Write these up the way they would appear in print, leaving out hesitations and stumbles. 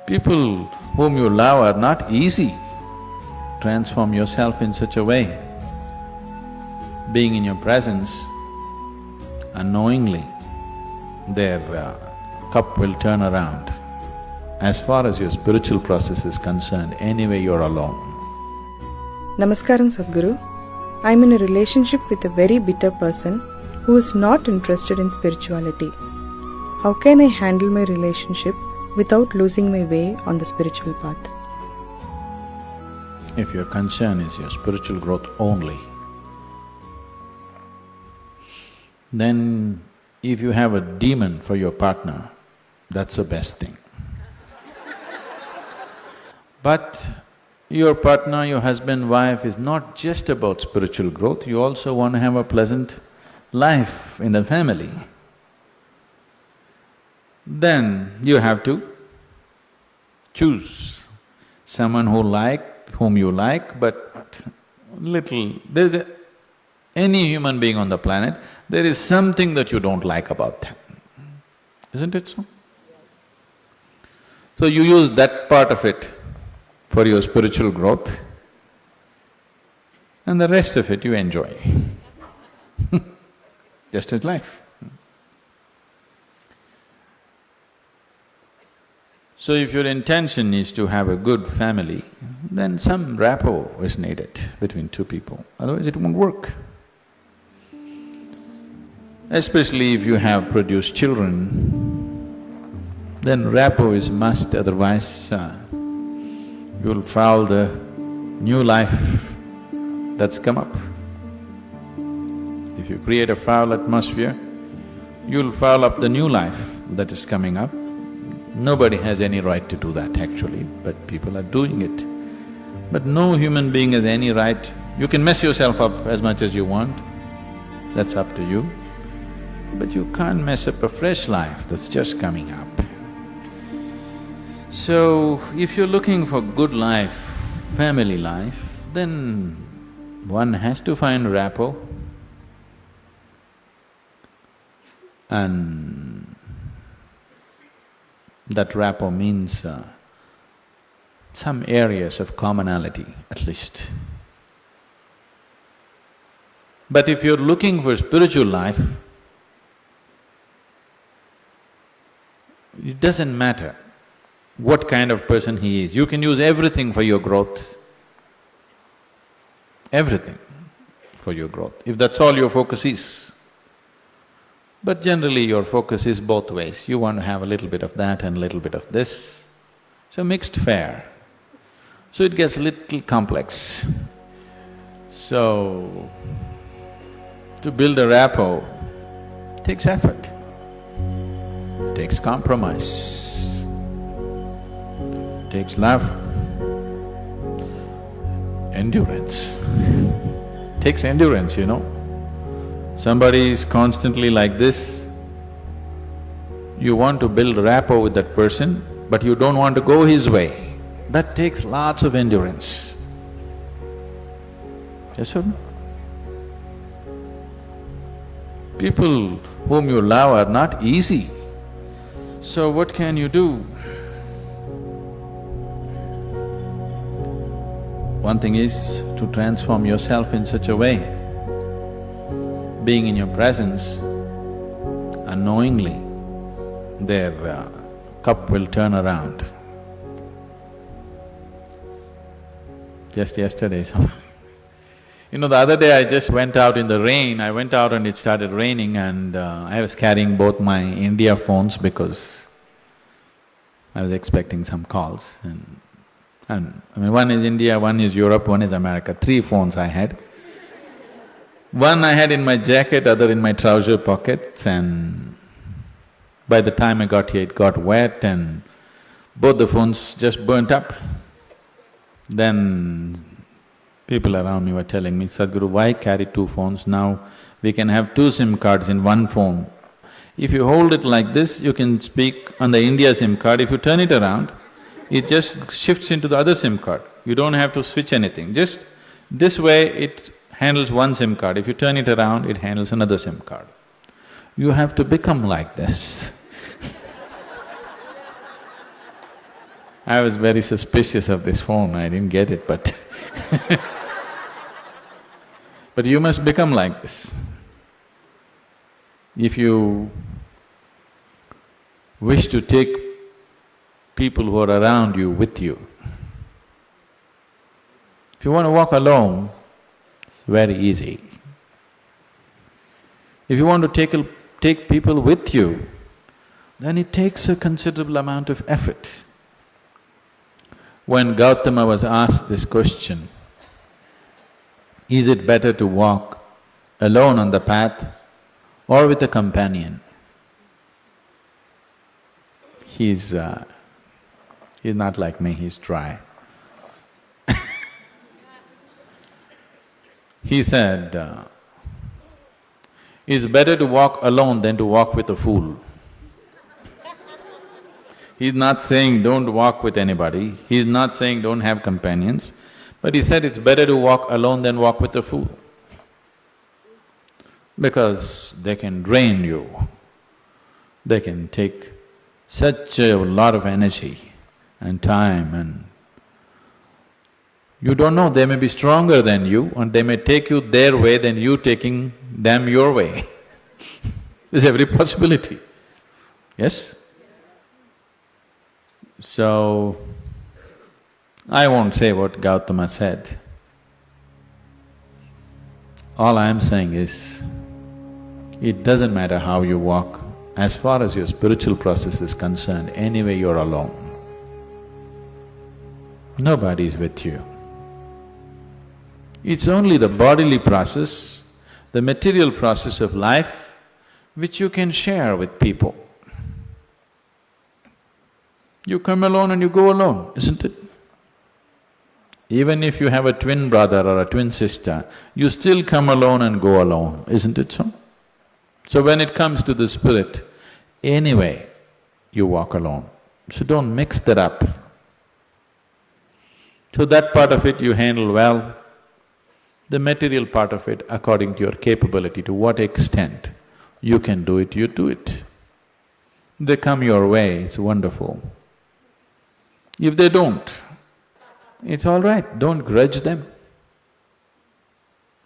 People whom you love are not easy. Transform yourself in such a way. Being in your presence, unknowingly, their cup will turn around. As far as your spiritual process is concerned, anyway you're alone. Namaskaram, Sadhguru. I'm in a relationship with a very bitter person who is not interested in spirituality. How can I handle my relationship without losing my way on the spiritual path? If your concern is your spiritual growth only, then if you have a demon for your partner, that's the best thing. But your partner, your husband, wife is not just about spiritual growth, you also want to have a pleasant life in the family. Then you have to choose someone whom you like, but any human being on the planet, there is something that you don't like about them, isn't it so? So you use that part of it for your spiritual growth, and the rest of it you enjoy. Just as life. So if your intention is to have a good family, then some rapport is needed between two people, otherwise it won't work. Especially if you have produced children, then rapport is must, otherwise you'll foul the new life that's come up. If you create a foul atmosphere, you'll foul up the new life that is coming up. Nobody has any right to do that actually, but people are doing it. But no human being has any right… You can mess yourself up as much as you want, that's up to you. But you can't mess up a fresh life that's just coming up. So, if you're looking for good life, family life, then one has to find rapport. And that rapport means some areas of commonality at least. But if you're looking for spiritual life, it doesn't matter what kind of person he is, you can use everything for your growth, everything for your growth, if that's all your focus is. But generally your focus is both ways, you want to have a little bit of that and a little bit of this, so mixed fare. So it gets a little complex. So, to build a rapport takes effort, takes compromise, takes love, endurance. Takes endurance, you know. Somebody is constantly like this, you want to build rapport with that person, but you don't want to go his way. That takes lots of endurance. Yes or no? People whom you love are not easy. So what can you do? One thing is to transform yourself in such a way, being in your presence, unknowingly, their cup will turn around. Just yesterday, you know, the other day I just went out in the rain, I went out and it started raining and I was carrying both my India phones because I was expecting some calls and I mean, one is India, one is Europe, one is America, 3 phones I had. One I had in my jacket, other in my trouser pockets, and by the time I got here it got wet and both the phones just burnt up. Then people around me were telling me, Sadhguru, why carry 2 phones? Now we can have 2 SIM cards in one phone. If you hold it like this, you can speak on the India SIM card. If you turn it around, it just shifts into the other SIM card. You don't have to switch anything, just this way it handles one SIM card. If you turn it around, it handles another SIM card. You have to become like this. I was very suspicious of this phone, I didn't get it, but but you must become like this. If you wish to take people who are around you with you, if you want to walk alone, it's very easy. If you want to take people with you, then it takes a considerable amount of effort. When Gautama was asked this question, is it better to walk alone on the path or with a companion? He's not like me, he's dry. He said, it's better to walk alone than to walk with a fool. He's not saying don't walk with anybody, he's not saying don't have companions, but he said it's better to walk alone than walk with a fool. Because they can drain you, they can take such a lot of energy and time, and you don't know, they may be stronger than you and they may take you their way than you taking them your way. There's every possibility, yes? So, I won't say what Gautama said. All I am saying is, it doesn't matter how you walk, as far as your spiritual process is concerned, anyway you're alone. Nobody is with you. It's only the bodily process, the material process of life, which you can share with people. You come alone and you go alone, isn't it? Even if you have a twin brother or a twin sister, you still come alone and go alone, isn't it so? So when it comes to the spirit, anyway, you walk alone. So don't mix that up. So that part of it you handle well. The material part of it, according to your capability, to what extent you can do it, you do it. They come your way, it's wonderful. If they don't, it's all right, don't grudge them.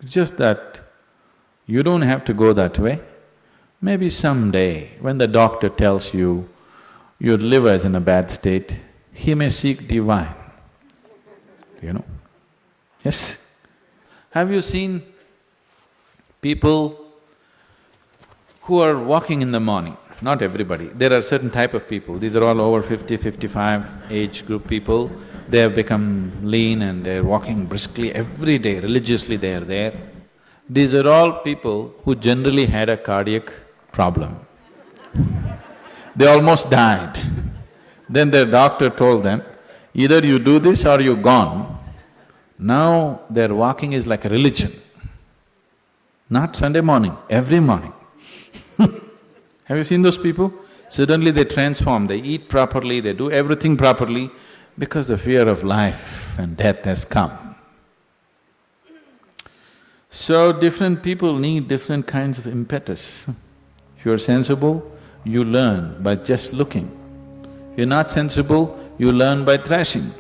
It's just that you don't have to go that way. Maybe someday, when the doctor tells you your liver is in a bad state, he may seek divine, you know. Yes? Have you seen people who are walking in the morning? Not everybody, there are certain type of people, these are all over 50, 55 age group people. They have become lean and they're walking briskly every day, religiously they are there. These are all people who generally had a cardiac problem. They almost died. Then their doctor told them, either you do this or you're gone. Now their walking is like a religion. Not Sunday morning, every morning. Have you seen those people? Suddenly they transform, they eat properly, they do everything properly because the fear of life and death has come. So different people need different kinds of impetus. If you're sensible, you learn by just looking. If you're not sensible, you learn by thrashing.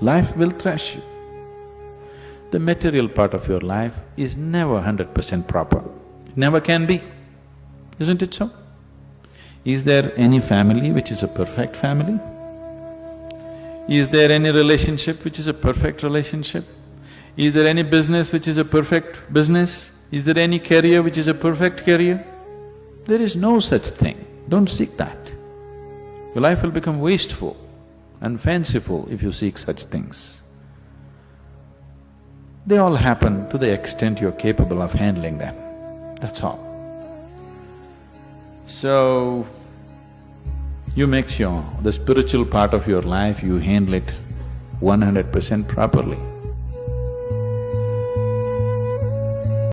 Life will thrash you. The material part of your life is never 100% proper, it never can be, isn't it so? Is there any family which is a perfect family? Is there any relationship which is a perfect relationship? Is there any business which is a perfect business? Is there any career which is a perfect career? There is no such thing, don't seek that. Your life will become wasteful and fanciful if you seek such things. They all happen to the extent you're capable of handling them, that's all. So, you make sure the spiritual part of your life, you handle it 100% properly.